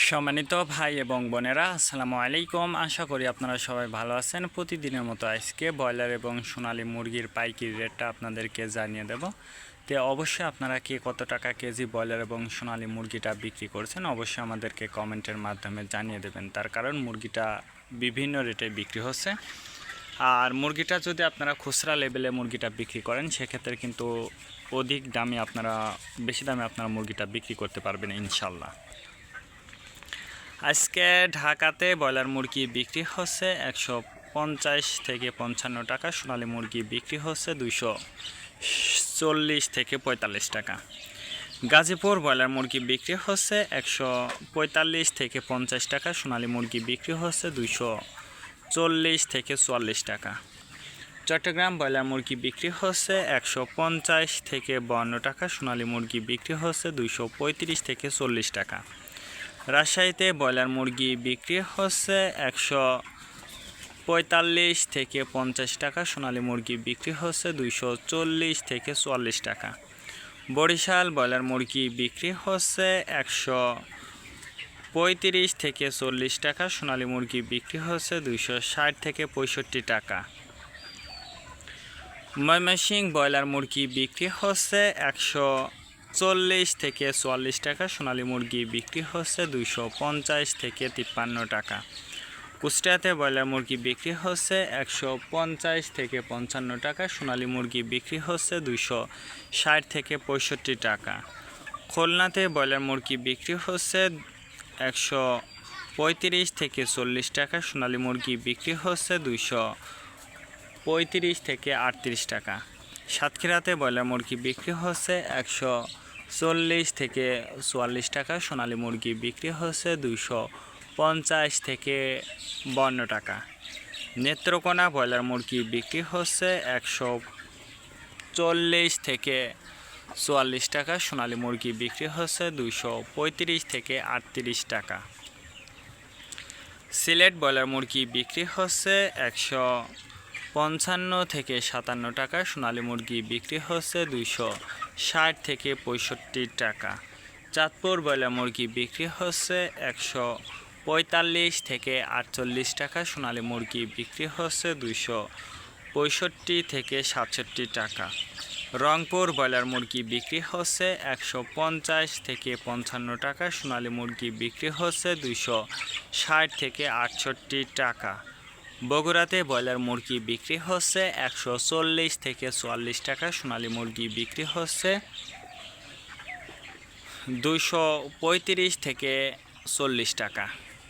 সম্মানিত ভাই এবং বোনেরা, আসসালামু আলাইকুম। আশা করি আপনারা সবাই ভালো আছেন। প্রতিদিনের মতো আজকে ব্রয়লার এবং সোনালী মুরগির পাইকারি রেটটা আপনাদেরকে জানিয়ে দেব। তো অবশ্যই আপনারা কে কত টাকা কেজি ব্রয়লার এবং সোনালী মুরগিটা বিক্রি করছেন অবশ্যই আমাদেরকে কমেন্টের মাধ্যমে জানিয়ে দেবেন। তার কারণ মুরগিটা বিভিন্ন রেটে বিক্রি হচ্ছে। আর মুরগিটা যদি আপনারা খুচরা লেভেলে মুরগিটা বিক্রি করেন সেক্ষেত্রে কিন্তু অধিক দামে বেশি দামে আপনারা মুরগিটা বিক্রি করতে পারবেন ইনশাল্লাহ। আজকে ঢাকাতে ব্রয়লার মুরগি বিক্রি হচ্ছে 150 থেকে 55 টাকা, সোনালী মুরগি বিক্রি হচ্ছে 240 থেকে 45 টাকা। গাজীপুর ব্রয়লার মুরগি বিক্রি হচ্ছে 145 থেকে 50 টাকা, সোনালী মুরগি বিক্রি হচ্ছে 240 থেকে 44 টাকা। চট্টগ্রাম ব্রয়লার মুরগি বিক্রি হচ্ছে 150 থেকে 52 টাকা, সোনালী মুরগি বিক্রি হচ্ছে 235 থেকে 40 টাকা। রাজশাহীতে ব্রয়লার মুরগি বিক্রি হচ্ছে 145 থেকে 50 টাকা, সোনালী মুরগি বিক্রি হচ্ছে 240 থেকে 44 টাকা। বরিশাল ব্রয়লার মুরগি বিক্রি হচ্ছে 135 থেকে 40 টাকা, সোনালী মুরগি বিক্রি হচ্ছে 260 থেকে 65 টাকা। ময়মনসিংহ ব্রয়লার মুরগি বিক্রি হচ্ছে 140 থেকে 44 টাকা, সোনালী মুরগি বিক্রি হচ্ছে 250 থেকে 53 টাকা। কুষ্টিয়াতে ব্রয়লার মুরগি বিক্রি হচ্ছে 150 থেকে 55 টাকা, সোনালী মুরগি বিক্রি হচ্ছে 260 থেকে 65 টাকা। খুলনাতে ব্রয়লার মুরগি বিক্রি হচ্ছে 135 থেকে 40 টাকা, সোনালী মুরগি বিক্রি হচ্ছে 235 থেকে 38 টাকা। সাতক্ষীরাতে ব্রয়লার মুরগি বিক্রি হচ্ছে 140 থেকে 44 টাকা, সোনালী মুরগি বিক্রি হচ্ছে 250 থেকে 52 টাকা। নেত্রকোনা ব্রয়লার মুরগি বিক্রি হচ্ছে 140 থেকে 44 টাকা, সোনালী মুরগি বিক্রি হচ্ছে 235 থেকে 38 টাকা। সিলেট ব্রয়লার মুরগি বিক্রি হচ্ছে 155 থেকে 57 টাকা, সোনালী মুরগি বিক্রি হচ্ছে 260 থেকে 65 টাকা। চাঁদপুর ব্রয়লার মুরগি বিক্রি হচ্ছে 145 থেকে 48 টাকা, সোনালী মুরগি বিক্রি হচ্ছে 265 থেকে 67 টাকা। রংপুর ব্রয়লার মুরগি বিক্রি হচ্ছে 150 থেকে 55 টাকা, সোনালী মুরগি বিক্রি হচ্ছে 260 থেকে 68 টাকা। বগুড়াতে ব্রয়লার মুরগি বিক্রি হচ্ছে 140 থেকে 44 টাকা, সোনালী মুরগি বিক্রি হচ্ছে 235 থেকে 40 টাকা।